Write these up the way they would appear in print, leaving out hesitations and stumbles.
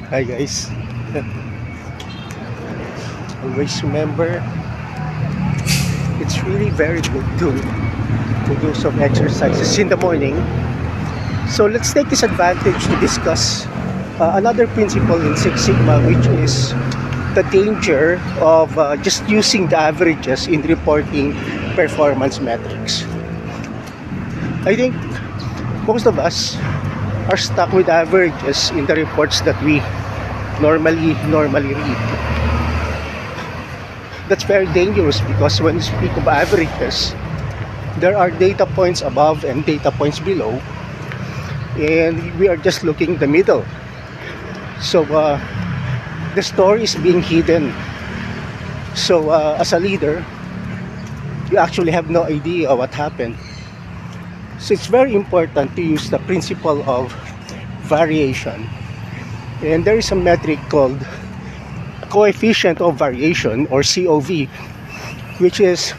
Hi guys. Always remember, it's really very good to do some exercises in the morning. So let's take this advantage to discuss another principle in Six Sigma, which is the danger of just using the averages in reporting performance metrics. I think most of us are stuck with averages in the reports that we normally read. That's very dangerous because when you speak of averages, there are data points above and data points below, and we are just looking the middle. So the story is being hidden. So as a leader, you actually have no idea what happened. So it's very important to use the principle of variation. And there is a metric called coefficient of variation, or COV, which is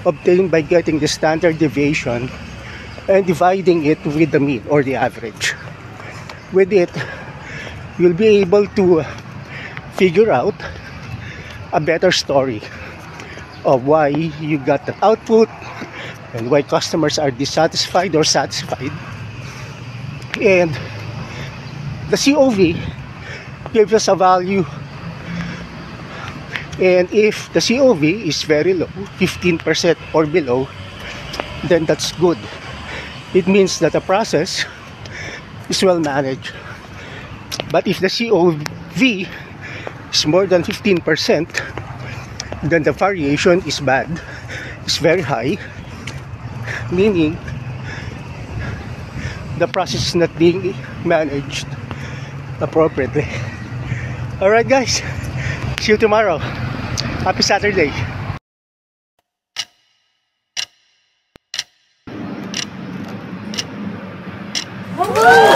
obtained by getting the standard deviation and dividing it with the mean or the average. With it, you'll be able to figure out a better story of why you got that output and why customers are dissatisfied or satisfied. And the COV gives us a value, and if the COV is very low, 15% or below, then that's good. It means that the process is well managed. But if the COV is more than 15%, then the variation is bad, it's very high, meaning the process is not being managed appropriately. Alright guys, see you tomorrow. Happy Saturday. Woo!